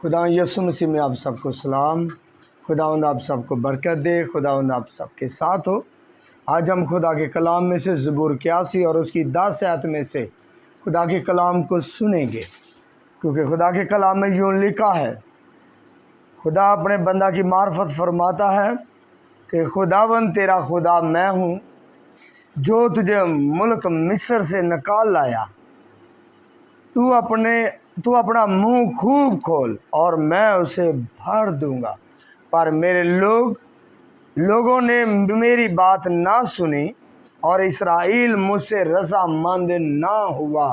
خدا یسوع مسیح میں آپ سب کو سلام۔ خداوند آپ سب کو برکت دے، خداوند آپ سب کے ساتھ ہو۔ آج ہم خدا کے کلام میں سے زبور 81 اور اس کی 10 آیت میں سے خدا کے کلام کو سنیں گے، کیونکہ خدا کے کلام میں یوں لکھا ہے، خدا اپنے بندہ کی معرفت فرماتا ہے کہ خداوند تیرا خدا میں ہوں جو تجھے ملک مصر سے نکال لایا۔ تو اپنا منہ خوب کھول اور میں اسے بھر دوں گا، پر میرے لوگوں نے میری بات نہ سنی اور اسرائیل مجھ سے رضامند نہ ہوا،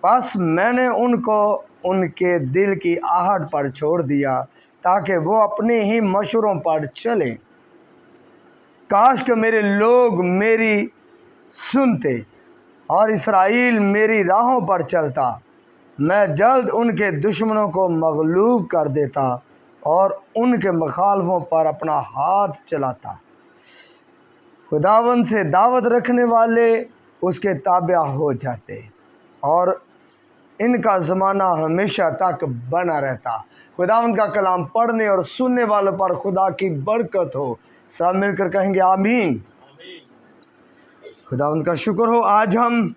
پس میں نے ان کو ان کے دل کی آہٹ پر چھوڑ دیا تاکہ وہ اپنے ہی مشوروں پر چلیں۔ کاش کہ میرے لوگ میری سنتے اور اسرائیل میری راہوں پر چلتا، میں جلد ان کے دشمنوں کو مغلوب کر دیتا اور ان کے مخالفوں پر اپنا ہاتھ چلاتا۔ خداوند سے دعوت رکھنے والے اس کے تابع ہو جاتے اور ان کا زمانہ ہمیشہ تک بنا رہتا۔ خداوند کا کلام پڑھنے اور سننے والوں پر خدا کی برکت ہو۔ سب مل کر کہیں گے آمین۔ خداوند کا شکر ہو، آج ہم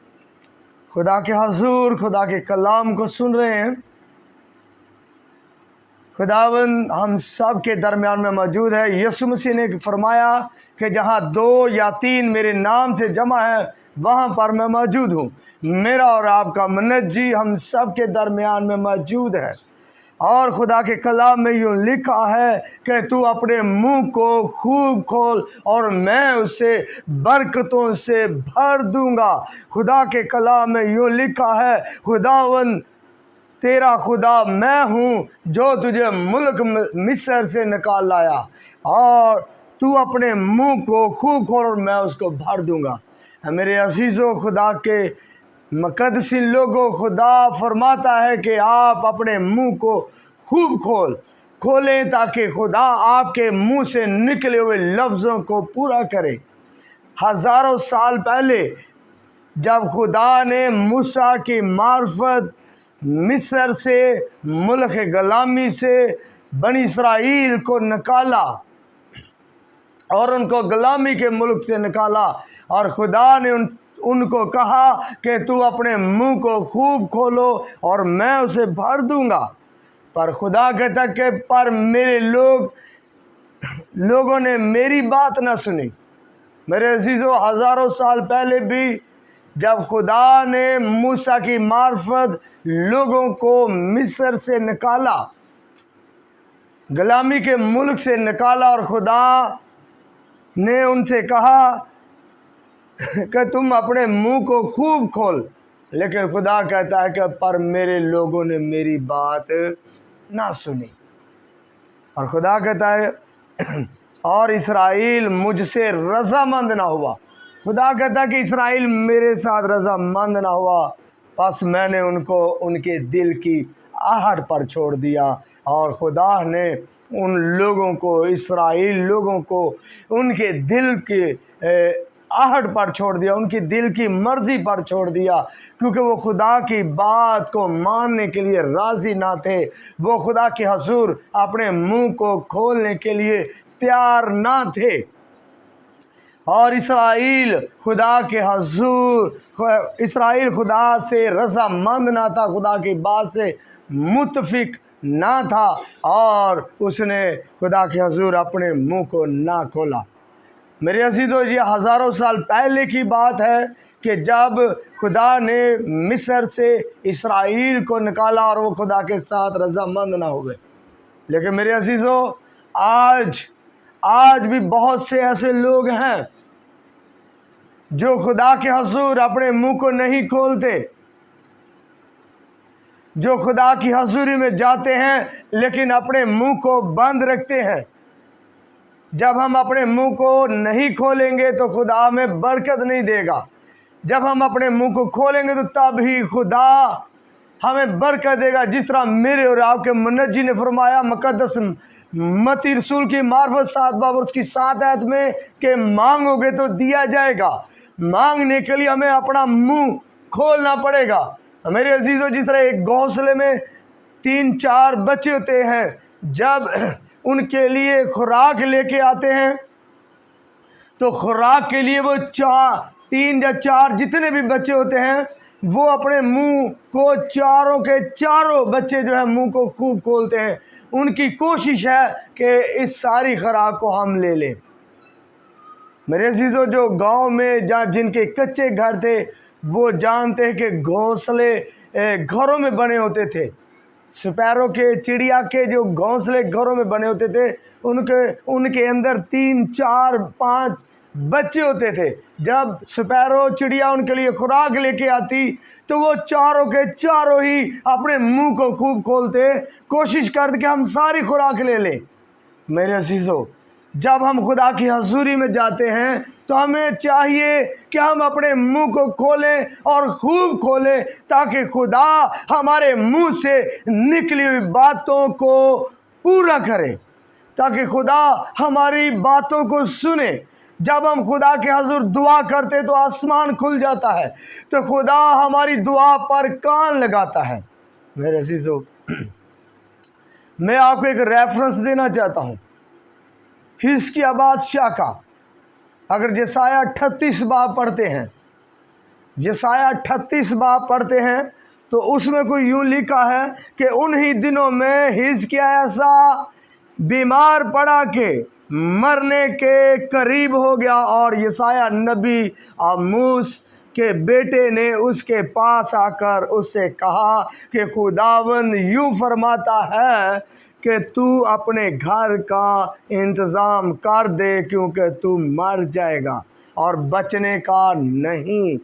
خدا کے حضور خدا کے کلام کو سن رہے ہیں۔ خداوند ہم سب کے درمیان میں موجود ہے۔ یسوع مسیح نے فرمایا کہ جہاں 2 یا 3 میرے نام سے جمع ہے وہاں پر میں موجود ہوں۔ میرا اور آپ کا منجی ہم سب کے درمیان میں موجود ہے، اور خدا کے کلام میں یوں لکھا ہے کہ تو اپنے منہ کو خوب کھول اور میں اسے برکتوں سے بھر دوں گا۔ خدا کے کلام میں یوں لکھا ہے، خداوند تیرا خدا میں ہوں جو تجھے ملک مصر سے نکال لایا، اور تو اپنے منہ کو خوب کھول اور میں اس کو بھر دوں گا۔ میرے عزیزو، خدا کے مقدس لوگوں، خدا فرماتا ہے کہ آپ اپنے منہ کو خوب کھولیں تاکہ خدا آپ کے منہ سے نکلے ہوئے لفظوں کو پورا کرے۔ ہزاروں سال پہلے جب خدا نے موسیٰ کی معرفت مصر سے، ملک غلامی سے بنی اسرائیل کو نکالا اور ان کو غلامی کے ملک سے نکالا، اور خدا نے ان کو کہا کہ تو اپنے منہ کو خوب کھولو اور میں اسے بھر دوں گا، پر خدا کہتا کہ پر میرے لوگوں نے میری بات نہ سنی۔ میرے عزیزو، ہزاروں سال پہلے بھی جب خدا نے موسیٰ کی معرفت لوگوں کو مصر سے نکالا، غلامی کے ملک سے نکالا، اور خدا نے ان سے کہا کہ تم اپنے منہ کو خوب کھول، لیکن خدا کہتا ہے کہ پر میرے لوگوں نے میری بات نہ سنی، اور خدا کہتا ہے اور اسرائیل مجھ سے رضامند نہ ہوا۔ خدا کہتا ہے کہ اسرائیل میرے ساتھ رضامند نہ ہوا، پس میں نے ان کو ان کے دل کی آہٹ پر چھوڑ دیا، اور خدا نے ان لوگوں کو، اسرائیل لوگوں کو ان کے دل کی آہٹ پر چھوڑ دیا، ان کی دل کی مرضی پر چھوڑ دیا، کیونکہ وہ خدا کی بات کو ماننے کے لیے راضی نہ تھے۔ وہ خدا کے حضور اپنے منہ کو کھولنے کے لیے تیار نہ تھے، اور اسرائیل خدا سے رضامند نہ تھا، خدا کی بات سے متفق نہ تھا، اور اس نے خدا کے حضور اپنے منہ کو نہ کھولا۔ میرے عزیزو، یہ ہزاروں سال پہلے کی بات ہے کہ جب خدا نے مصر سے اسرائیل کو نکالا اور وہ خدا کے ساتھ رضامند نہ ہوئے۔ لیکن میرے عزیزو، آج بھی بہت سے ایسے لوگ ہیں جو خدا کے حضور اپنے منہ کو نہیں کھولتے، جو خدا کی حضوری میں جاتے ہیں لیکن اپنے منہ کو بند رکھتے ہیں۔ جب ہم اپنے منہ کو نہیں کھولیں گے تو خدا ہمیں برکت نہیں دے گا۔ جب ہم اپنے منہ کو کھولیں گے تو تب ہی خدا ہمیں برکت دے گا، جس طرح میرے اور آپ کے منجی نے فرمایا مقدس متی رسول کی معرفت 7 باب اور اس کی 7 آیت میں کہ مانگو گے تو دیا جائے گا۔ مانگنے کے لیے ہمیں اپنا منہ کھولنا پڑے گا۔ میرے عزیزو، جس طرح ایک گھونسلے میں 3 4 بچے ہوتے ہیں، جب ان کے لیے خوراک لے کے آتے ہیں تو خوراک کے لیے وہ 3 یا 4 جتنے بھی بچے ہوتے ہیں وہ اپنے منہ کو چاروں کے چاروں بچے جو ہے منہ کو خوب کھولتے ہیں۔ ان کی کوشش ہے کہ اس ساری خوراک کو ہم لے لیں۔ میرے عزیزو، جو گاؤں میں جن کے کچے گھر تھے وہ جانتے ہیں کہ گھونسلے گھروں میں بنے ہوتے تھے۔ سپیروں کے، چڑیا کے جو گھونسلے گھروں میں بنے ہوتے تھے ان کے اندر 3 4 5 بچے ہوتے تھے۔ جب سپیرو چڑیا ان کے لیے خوراک لے کے آتی تو وہ چاروں کے چاروں ہی اپنے منہ کو خوب کھولتے، کوشش کرتے کہ ہم ساری خوراک لے لیں۔ میرے عزیزو، جب ہم خدا کی حضوری میں جاتے ہیں تو ہمیں چاہیے کہ ہم اپنے منہ کو کھولیں اور خوب کھولیں تاکہ خدا ہمارے منہ سے نکلی ہوئی باتوں کو پورا کرے، تاکہ خدا ہماری باتوں کو سنے۔ جب ہم خدا کے حضور دعا کرتے تو آسمان کھل جاتا ہے، تو خدا ہماری دعا پر کان لگاتا ہے۔ میرے عزیزو، میں آپ کو ایک ریفرنس دینا چاہتا ہوں حزقیہ بادشاہ کا۔ اگر یسایہ 38 باب پڑھتے ہیں، یسایہ 38 باب پڑھتے ہیں تو اس میں کوئی یوں لکھا ہے کہ انہی دنوں میں حزقیہ ایسا بیمار پڑا کہ مرنے کے قریب ہو گیا، اور یسایہ نبی آموس کے بیٹے نے اس کے پاس آ کر اس سے کہا کہ خداوند یوں فرماتا ہے کہ تو اپنے گھر کا انتظام کر دے، کیونکہ تو مر جائے گا اور بچنے کا نہیں۔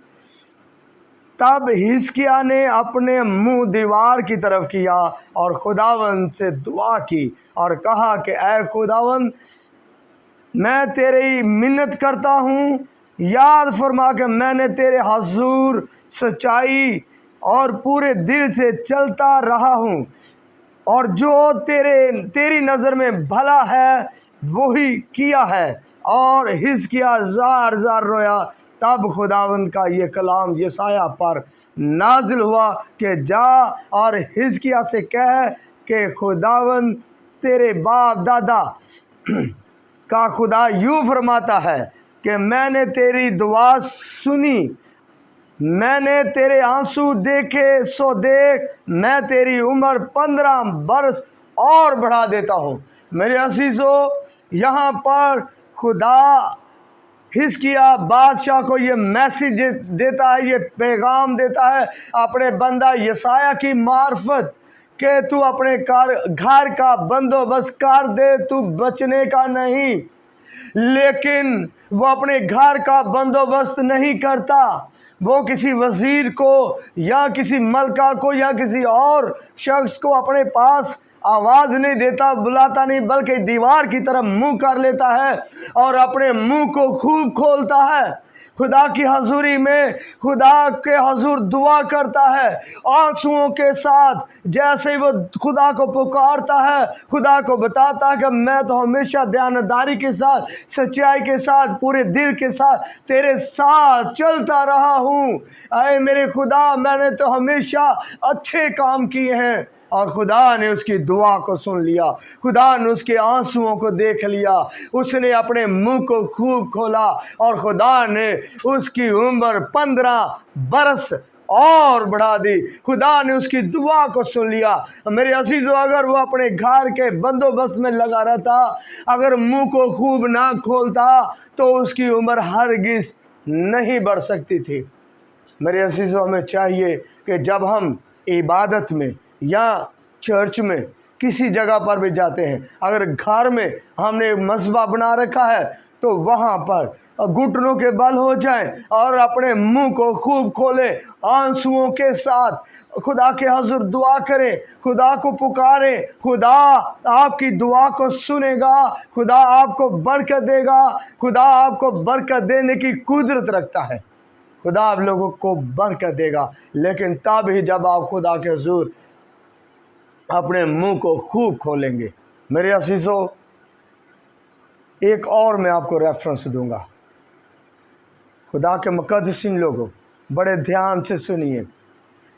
تب حزقیہ نے اپنے منہ دیوار کی طرف کیا اور خداوند سے دعا کی اور کہا کہ اے خداوند، میں تیری منت کرتا ہوں، یاد فرما کہ میں نے تیرے حضور سچائی اور پورے دل سے چلتا رہا ہوں، اور جو تیری نظر میں بھلا ہے وہی کیا ہے۔ اور حزقیہ زار زار رویا۔ تب خداوند کا یہ کلام یسایہ پر نازل ہوا کہ جا اور حزقیہ سے کہہ کہ خداوند تیرے باپ دادا کا خدا یوں فرماتا ہے کہ میں نے تیری دعا سنی، میں نے تیرے آنسو دیکھے، سو دیکھ میں تیری عمر 15 برس اور بڑھا دیتا ہوں۔ میرے عزیزو، یہاں پر خدا حزقیہ بادشاہ کو یہ میسیج دیتا ہے، یہ پیغام دیتا ہے اپنے بندہ یسایہ کی معرفت کہ تو اپنے گھر کا بندوبست کر دے، تو بچنے کا نہیں۔ لیکن وہ اپنے گھر کا بندوبست نہیں کرتا، وہ کسی وزیر کو یا کسی ملکہ کو یا کسی اور شخص کو اپنے پاس آواز نہیں دیتا، بلاتا نہیں، بلکہ دیوار کی طرف منہ کر لیتا ہے اور اپنے منہ کو خوب کھولتا ہے۔ خدا کی حضوری میں خدا کے حضور دعا کرتا ہے آنسوؤں کے ساتھ، جیسے وہ خدا کو پکارتا ہے، خدا کو بتاتا ہے کہ میں تو ہمیشہ دیانتداری کے ساتھ، سچائی کے ساتھ، پورے دل کے ساتھ تیرے ساتھ چلتا رہا ہوں۔ اے میرے خدا، میں نے تو ہمیشہ اچھے کام کیے ہیں۔ اور خدا نے اس کی دعا کو سن لیا، خدا نے اس کے آنسوؤں کو دیکھ لیا، اس نے اپنے منہ کو خوب کھولا اور خدا نے اس کی عمر 15 برس اور بڑھا دی۔ خدا نے اس کی دعا کو سن لیا۔ میرے عزیزو، اگر وہ اپنے گھر کے بندوبست میں لگا رہتا، اگر منہ کو خوب نہ کھولتا، تو اس کی عمر ہرگز نہیں بڑھ سکتی تھی۔ میرے عزیزو، ہمیں چاہیے کہ جب ہم عبادت میں یا چرچ میں کسی جگہ پر بھی جاتے ہیں، اگر گھر میں ہم نے مذبح بنا رکھا ہے تو وہاں پر گھٹنوں کے بل ہو جائیں اور اپنے منہ کو خوب کھولیں، آنسوؤں کے ساتھ خدا کے حضور دعا کریں، خدا کو پکاریں۔ خدا آپ کی دعا کو سنے گا، خدا آپ کو برکت دے گا، خدا آپ کو برکت دینے کی قدرت رکھتا ہے، خدا آپ لوگوں کو برکت دے گا۔ لیکن تب ہی جب آپ خدا کے حضور اپنے منہ کو خوب کھولیں گے۔ میرے عزیزو، ایک اور میں آپ کو ریفرنس دوں گا۔ خدا کے مقدسین لوگوں، بڑے دھیان سے سنیے۔